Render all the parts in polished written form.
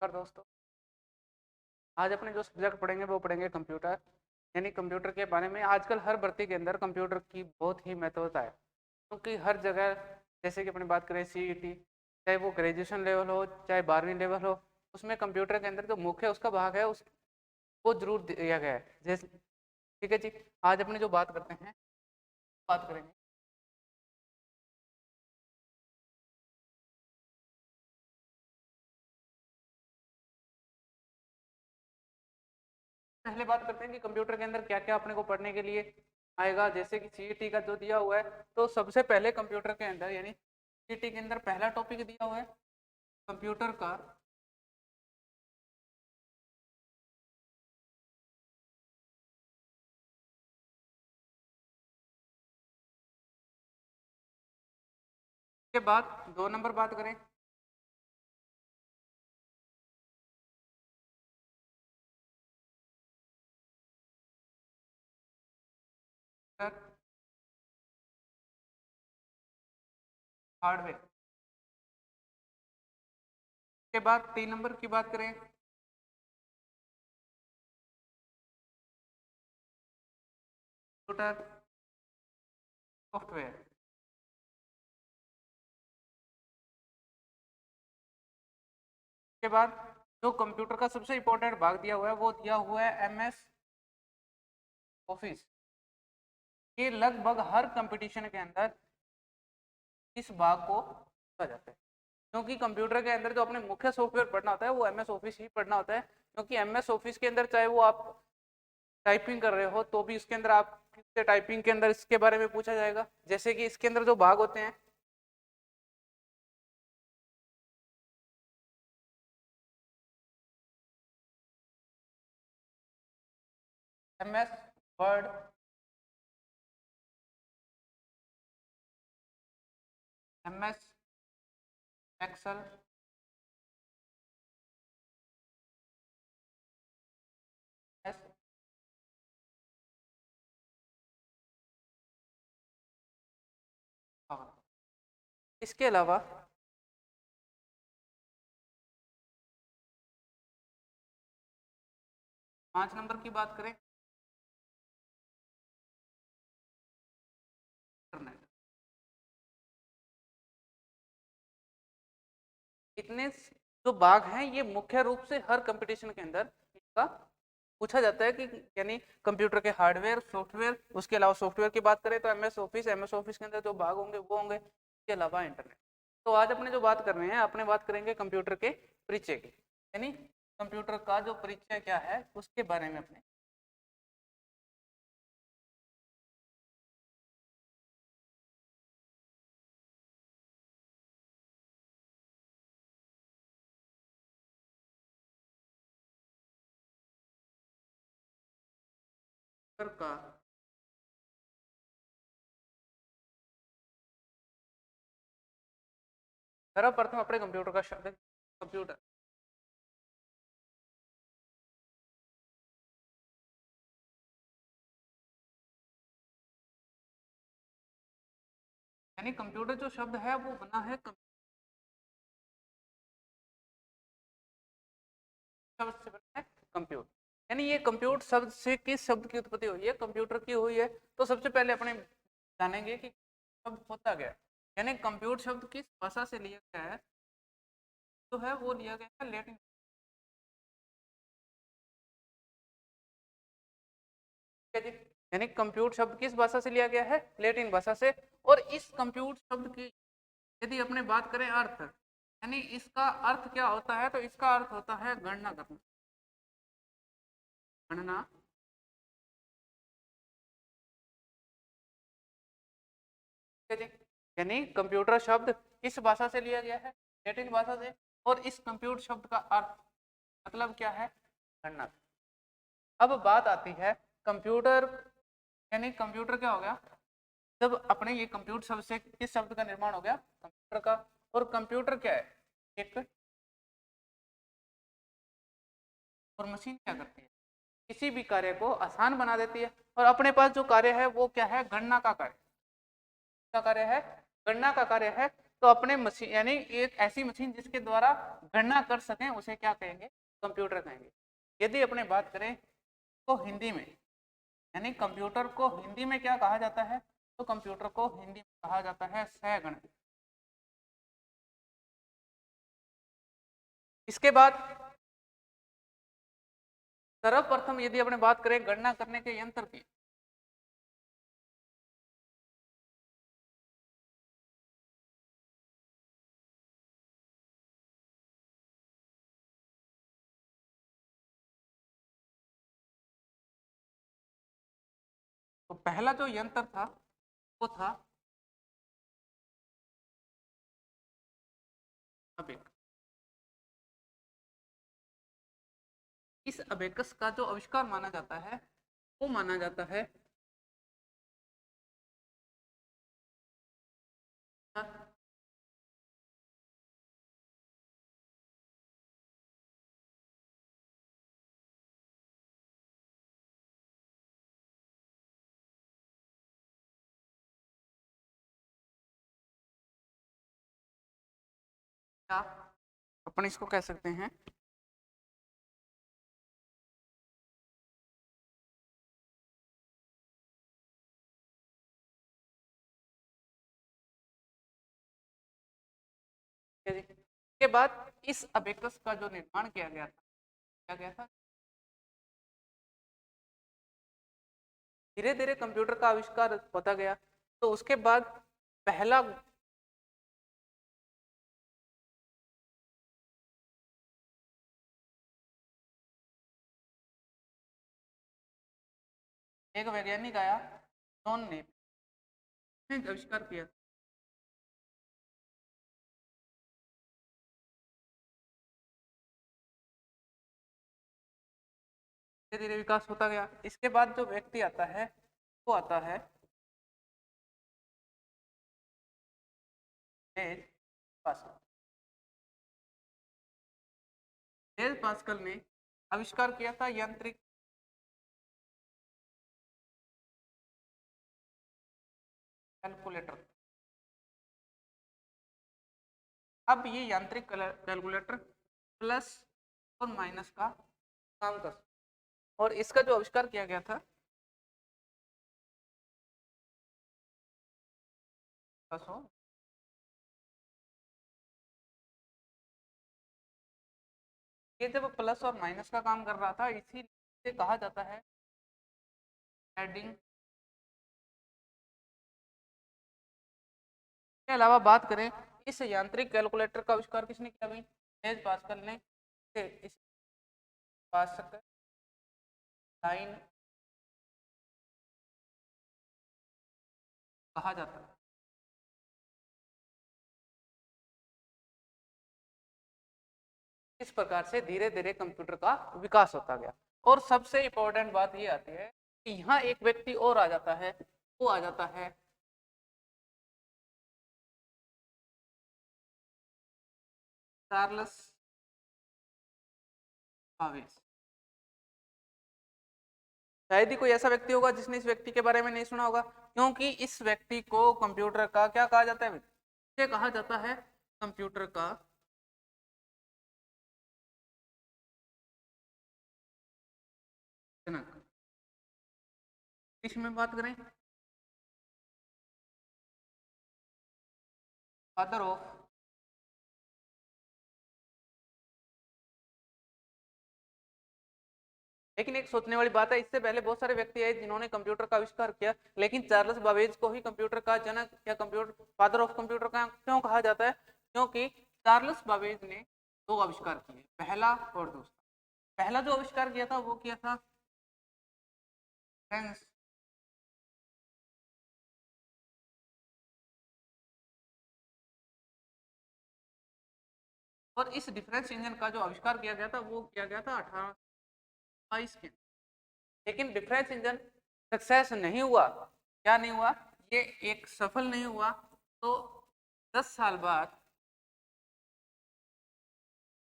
और दोस्तों, आज अपने जो सब्जेक्ट पढ़ेंगे वो पढ़ेंगे कंप्यूटर। यानी कंप्यूटर के बारे में आजकल हर भर्ती के अंदर कंप्यूटर की बहुत ही महत्वता है, क्योंकि हर जगह जैसे कि अपनी बात करें सीईटी, चाहे वो ग्रेजुएशन लेवल हो चाहे 12वीं लेवल हो, उसमें कंप्यूटर के अंदर जो मुख्य उसका भाग है उस वो जरूर दिया गया है। जैसे ठीक है जी, आज अपने जो बात करते हैं बात करेंगे पहले बात करते हैं कि कंप्यूटर के अंदर क्या क्या अपने को पढ़ने के लिए आएगा। जैसे कि सीईटी का जो दिया हुआ है, तो सबसे पहले कंप्यूटर के अंदर यानी सीईटी के अंदर पहला टॉपिक दिया हुआ है कंप्यूटर का के बाद 2 नंबर बात करें हार्डवेयर के बाद 3 नंबर की बात करें कंप्यूटर सॉफ्टवेयर के बाद जो कंप्यूटर का सबसे इंपॉर्टेंट भाग दिया हुआ है वो दिया हुआ है एमएस ऑफिस। ये लगभग हर कंपटीशन के अंदर इस भाग को पढ़ा जाता है, क्योंकि कंप्यूटर के अंदर जो अपने मुख्य सॉफ्टवेयर पढ़ना होता है वो एमएस ऑफिस ही पढ़ना होता है। क्योंकि एमएस ऑफिस के अंदर चाहे वो आप टाइपिंग कर रहे हो तो भी इसके अंदर आप किससे टाइपिंग के अंदर इसके बारे में पूछा जाएगा। जैसे कि इसके अंदर जो भाग होते हैं MS Word, MS Excel, S power. इसके अलावा 5 नंबर की बात करें इंटरनेट। इतने जो भाग हैं ये मुख्य रूप से हर कंपटीशन के अंदर इसका पूछा जाता है कि यानी कंप्यूटर के हार्डवेयर सॉफ्टवेयर, उसके अलावा सॉफ्टवेयर की बात करें तो एमएस ऑफिस के अंदर जो भाग होंगे वो होंगे, इसके अलावा इंटरनेट। तो आज अपने जो बात कर रहे हैं अपने बात करेंगे कंप्यूटर के परिचय की, यानी कंप्यूटर का जो परिचय क्या है उसके बारे में अपने का सर्वप्रथम अपने कंप्यूटर का शब्द कंप्यूटर यानी कंप्यूटर जो शब्द है वो बना है शब्द से बना है कंप्यूट। यानी ये कंप्यूट शब्द से किस शब्द की उत्पत्ति हुई है, कंप्यूटर की हुई है। तो सबसे पहले अपने जानेंगे कि शब्द होता क्या है। यानी कंप्यूट शब्द किस भाषा से लिया गया है, तो है वो लिया गया है लैटिन। यानी कंप्यूट शब्द किस भाषा से लिया गया है, लैटिन भाषा से। और इस कंप्यूट शब्द की यदि अपने बात करें अर्थ, यानी इसका अर्थ क्या होता है, तो इसका अर्थ होता है गणना करना, गणना। यानी कंप्यूटर शब्द किस भाषा से लिया गया है, लैटिन भाषा से। और इस कंप्यूटर शब्द का अर्थ मतलब क्या है, गणना। अब बात आती है कंप्यूटर, यानी कंप्यूटर क्या हो गया, जब अपने ये कंप्यूटर शब्द से किस शब्द का निर्माण हो गया, कंप्यूटर का। और कंप्यूटर क्या है, एक और मशीन क्या करती है, किसी भी कार्य को आसान बना देती है। और अपने पास जो कार्य है वो क्या है, गणना का कार्य। क्या कार्य है, गणना का कार्य है। तो अपने मशीन यानी एक ऐसी मशीन जिसके द्वारा गणना कर सकें उसे क्या कहेंगे, कंप्यूटर कहेंगे। यदि अपने बात करें तो हिंदी में, यानी कंप्यूटर को हिंदी में क्या कहा जाता है, तो कंप्यूटर को हिंदी में कहा जाता है सहगणक। इसके बाद सर्वप्रथम यदि अपने बात करें गणना करने के यंत्र की, तो पहला जो यंत्र था वो था अबेक। इस अबेकस का जो आविष्कार माना जाता है वो माना जाता है अपन इसको कह सकते हैं के बाद इस अबेकस का जो निर्माण किया गया था, क्या गया था, धीरे धीरे कंप्यूटर का आविष्कार होता गया। तो उसके बाद पहला एक वैज्ञानिक आया जॉन ने आविष्कार किया। धीरे धीरे विकास होता गया। इसके बाद जो व्यक्ति आता है वो आता है ब्लेज पास्कल। ब्लेज पास्कल ने आविष्कार किया था यांत्रिक कैलकुलेटर। अब ये यांत्रिक कैलकुलेटर प्लस और माइनस का काम कर, और इसका जो आविष्कार किया गया था ये जब प्लस और माइनस का काम कर रहा था, इसीलिए कहा जाता है एडिंग। के अलावा बात करें इस यांत्रिक कैलकुलेटर का आविष्कार किसने किया भाई, ब्लेज पास्कल ने। इस पास्कल लाइन कहा जाता है। इस प्रकार से धीरे धीरे कंप्यूटर का विकास होता गया। और सबसे इंपॉर्टेंट बात ये आती है कि यहाँ एक व्यक्ति और आ जाता है, वो आ जाता है चार्ल्स बाबेज। शायद ही कोई ऐसा व्यक्ति होगा जिसने इस व्यक्ति के बारे में नहीं सुना होगा, क्योंकि इस व्यक्ति को कंप्यूटर का क्या कहा जाता है, इसे कहा जाता है कंप्यूटर का जनक। इसमें बात करें फादर ऑफ, लेकिन एक सोचने वाली बात है, इससे पहले बहुत सारे व्यक्ति आए जिन्होंने कंप्यूटर का आविष्कार किया, लेकिन चार्ल्स बाबेज को ही कंप्यूटर का जनक या कंप्यूटर फादर ऑफ कंप्यूटर का क्यों कहा जाता है, क्योंकि चार्ल्स बाबेज ने दो आविष्कार किए, पहला और दूसरा। पहला जो आविष्कार किया था वो किया था फ्रेंस, और इस डिफरेंस इंजन का जो आविष्कार किया गया था वो किया गया था 1822 के। लेकिन डिफरेंस इंजन सक्सेस नहीं हुआ, क्या नहीं हुआ, ये एक सफल नहीं हुआ। तो 10 साल बाद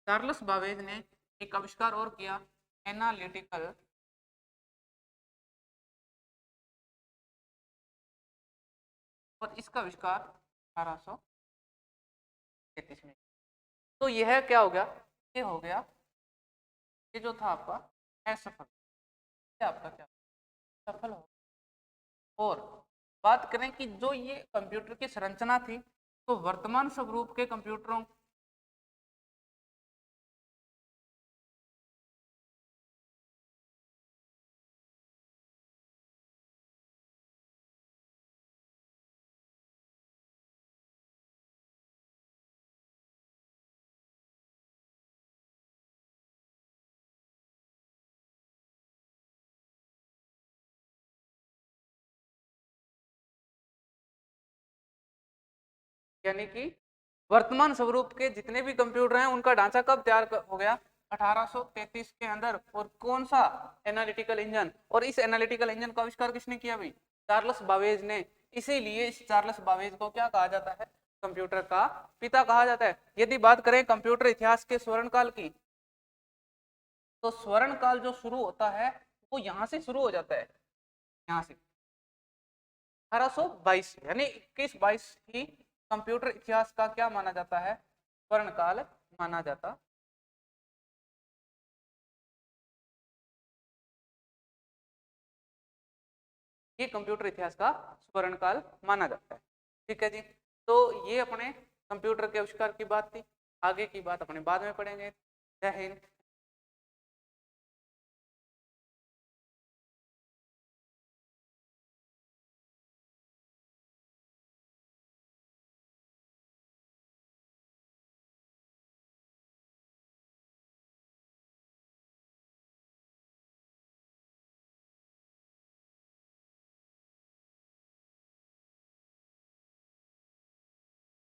चार्ल्स बाबेज ने एक आविष्कार और किया, एनालिटिकल और इसका आविष्कार 1800 33 में। तो यह क्या हो गया, ये हो गया, ये जो था आपका असफल, ये आपका क्या सफल हो। और बात करें कि जो ये कंप्यूटर की संरचना थी, तो वर्तमान स्वरूप के कंप्यूटरों यानी कि वर्तमान स्वरूप के जितने भी कंप्यूटर हैं उनका ढांचा कब तैयार हो गया, 1833 के अंदर। और कौन सा, एनालिटिकल इंजन। और इस एनालिटिकल इंजन का आविष्कार किसने किया भाई, चार्ल्स बाबेज ने। इसीलिए इस चार्ल्स बाबेज को क्या कहा जाता है, कंप्यूटर का पिता कहा जाता है। यदि बात करें कंप्यूटर इतिहास के स्वर्ण काल की, तो स्वर्ण काल जो शुरू होता है वो यहां से शुरू हो जाता है, यहाँ से 1822, यानी 21-22 ही कंप्यूटर इतिहास का क्या माना जाता है, स्वर्ण काल माना जाता। ये कंप्यूटर इतिहास का स्वर्ण काल माना जाता है। ठीक है जी, तो ये अपने कंप्यूटर के आविष्कार की बात थी। आगे की बात अपने बाद में पढ़ेंगे। जय हिंद।